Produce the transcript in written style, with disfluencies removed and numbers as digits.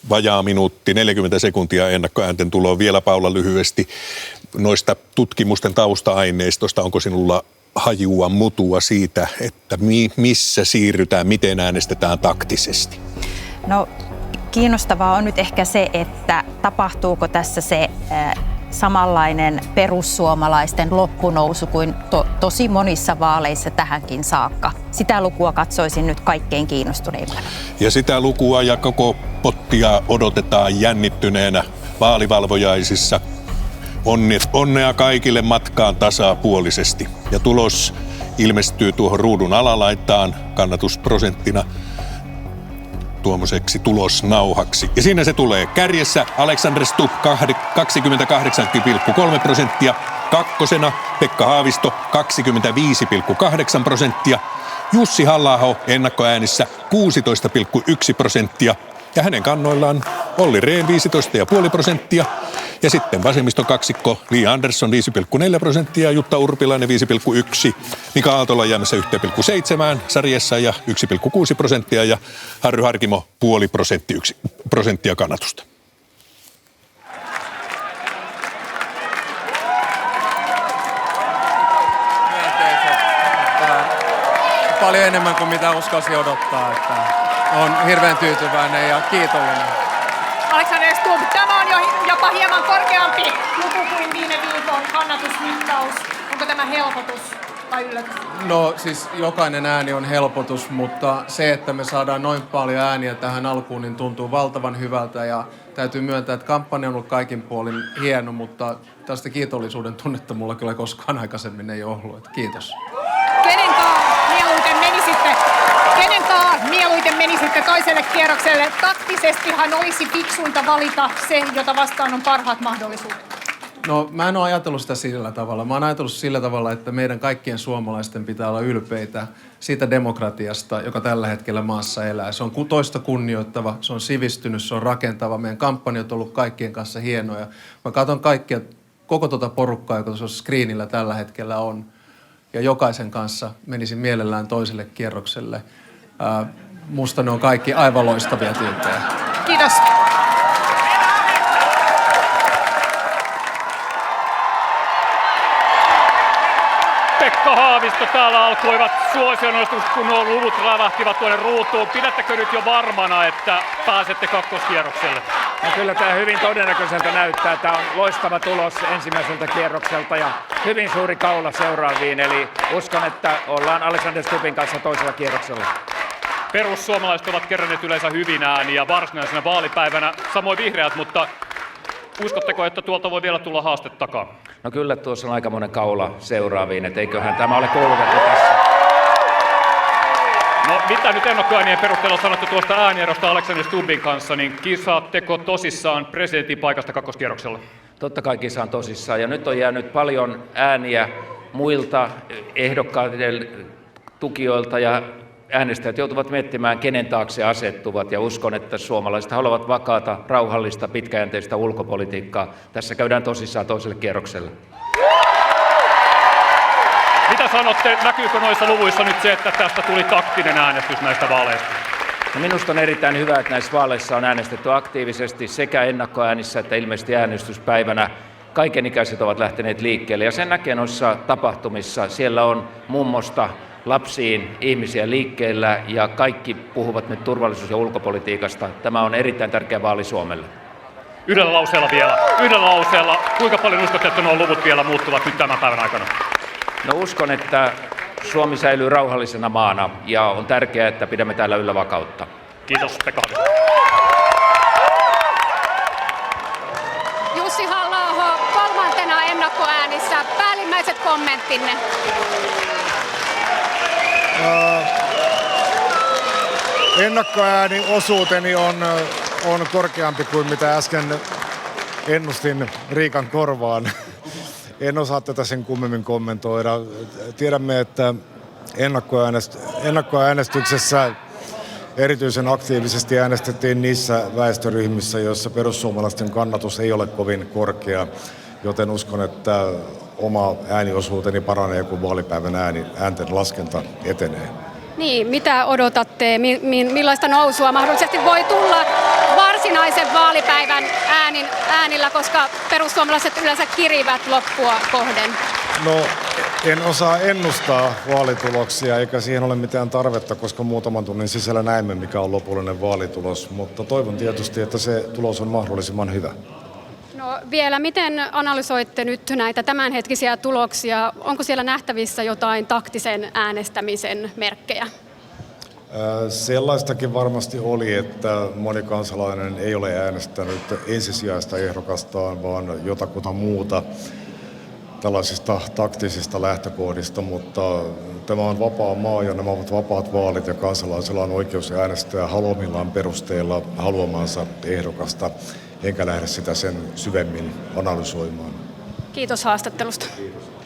vajaa minuutti, 40 sekuntia ennakkoäänten tuloon. Vielä Paula lyhyesti noista tutkimusten tausta-aineistosta. Onko sinulla hajua, mutua siitä, että missä siirrytään, miten äänestetään taktisesti? No kiinnostavaa on nyt ehkä se, että tapahtuuko tässä se samanlainen perussuomalaisten loppunousu kuin tosi monissa vaaleissa tähänkin saakka. Sitä lukua katsoisin nyt kaikkein kiinnostuneimpana. Ja sitä lukua ja koko pottia odotetaan jännittyneenä vaalivalvojaisissa. Onnea kaikille matkaan tasapuolisesti. Ja tulos ilmestyy tuohon ruudun alalaitaan kannatusprosenttina tuommoiseksi tulosnauhaksi. Ja siinä se tulee. Kärjessä Alexander Stubb 28,3%, kakkosena Pekka Haavisto 25,8%, Jussi Halla-aho ennakkoäänissä 16,1% ja hänen kannoillaan Olli Rehn 15,5%. Ja sitten vasemmiston kaksikko Li Andersson 5,4%, Jutta Urpilainen 5,1%, Mika Aaltola jäämässä 1,7% sarjassa ja 1,6% ja Harry Harkimo 0,5% kannatusta. Paljon enemmän kuin mitä uskalsi odottaa. Että on hirveän tyytyväinen ja kiitollinen. Alexander Stubb, tämä on jo jopa hieman korkeampi luku kuin viime viikon kannatusmittaus. Onko tämä helpotus vai yllätys? No siis jokainen ääni on helpotus, mutta se, että me saadaan noin paljon ääniä tähän alkuun, niin tuntuu valtavan hyvältä. Ja täytyy myöntää, että kampanja on ollut kaikin puolin hieno, mutta tästä kiitollisuuden tunnetta mulla kyllä koskaan aikaisemmin ei ollut. Että kiitos. Kenenkaan mieluiten menisitte toiselle kierrokselle? Taktisestihan olisi fiksuinta valita se, jota vastaan on parhaat mahdollisuudet. No mä en ole ajatellut sitä sillä tavalla. Mä oon ajatellut sillä tavalla, että meidän kaikkien suomalaisten pitää olla ylpeitä siitä demokratiasta, joka tällä hetkellä maassa elää. Se on toista kunnioittava, se on sivistynyt, se on rakentava. Meidän kampanjat on ollut kaikkien kanssa hienoja. Mä katson koko tuota porukkaa, joka tuossa screenillä tällä hetkellä on. Ja jokaisen kanssa menisin mielellään toiselle kierrokselle. Musta ne on kaikki aivan loistavia tyyppejä. Kiitos. Pekka Haavisto, täällä alkoivat suosionostukset, kun nuo luvut rävähtivät tuonne ruutuun. Pidättekö nyt jo varmana, että pääsette kakkoskierrokselle? No kyllä tämä hyvin todennäköiseltä näyttää. Tämä on loistava tulos ensimmäiseltä kierrokselta ja hyvin suuri kaula seuraaviin. Eli uskon, että ollaan Alexander Stubbin kanssa toisella kierroksella. Perussuomalaiset ovat keränneet yleensä hyvin ääniä varsinaisena vaalipäivänä, samoin vihreät, mutta uskotteko, että tuolta voi vielä tulla haaste takaa? No kyllä tuossa on aikamoinen kaula seuraaviin, että eiköhän tämä ole koulutettu tässä. No mitä nyt ennakkoäänien perusteella sanotte tuosta äänierosta Alexander Stubbin kanssa, niin kisaatteko tosissaan presidentin paikasta kakkoskierroksella? Totta kai kisaan tosissaan ja nyt on jäänyt paljon ääniä muilta ehdokkaiden tukijoilta ja äänestäjät joutuvat miettimään, kenen taakse asettuvat ja uskon, että suomalaiset haluavat vakaata, rauhallista, pitkäjänteistä ulkopolitiikkaa. Tässä käydään tosissaan toiselle kierrokselle. Mitä sanotte, näkyykö noissa luvuissa nyt se, että tästä tuli taktinen äänestys näistä vaaleista? No minusta on erittäin hyvä, että näissä vaaleissa on äänestetty aktiivisesti sekä ennakkoäänissä että ilmeisesti äänestyspäivänä. Kaikenikäiset ovat lähteneet liikkeelle ja sen näkee noissa tapahtumissa. Siellä on mummosta lapsiin ihmisiä liikkeellä ja kaikki puhuvat nyt turvallisuus- ja ulkopolitiikasta. Tämä on erittäin tärkeä vaali Suomelle. Yhdellä lauseella. Kuinka paljon uskotte, että nuo luvut vielä muuttuvat nyt tämän päivän aikana? No uskon, että Suomi säilyy rauhallisena maana ja on tärkeää, että pidämme täällä yllä vakautta. Kiitos, Pekka Haavisto. Jussi Halla-aho, kolmantena ennakkoäänissä. Päällimmäiset kommenttinne. Ennakkoääniosuuteni on korkeampi kuin mitä äsken ennustin Riikan korvaan. En osaa tätä sen kummemmin kommentoida. Tiedämme, että ennakkoäänestyksessä erityisen aktiivisesti äänestettiin niissä väestöryhmissä, joissa perussuomalaisten kannatus ei ole kovin korkea, joten uskon, että oma ääniosuuteni paranee, kun vaalipäivän äänten laskenta etenee. Niin, mitä odotatte? Millaista nousua mahdollisesti voi tulla varsinaisen vaalipäivän äänillä, koska perussuomalaiset yleensä kirivät loppua kohden? No, en osaa ennustaa vaalituloksia, eikä siihen ole mitään tarvetta, koska muutaman tunnin sisällä näemme, mikä on lopullinen vaalitulos. Mutta toivon tietysti, että se tulos on mahdollisimman hyvä. No vielä, miten analysoitte nyt näitä tämänhetkisiä tuloksia? Onko siellä nähtävissä jotain taktisen äänestämisen merkkejä? Sellaistakin varmasti oli, että moni kansalainen ei ole äänestänyt ensisijaista ehdokastaan, vaan jotakuta muuta tällaisista taktisista lähtökohdista, mutta tämä on vapaa maa ja nämä ovat vapaat vaalit ja kansalaisilla on oikeus äänestää haluamillaan perusteella haluamansa ehdokasta, enkä lähde sitä sen syvemmin analysoimaan. Kiitos haastattelusta. Kiitos.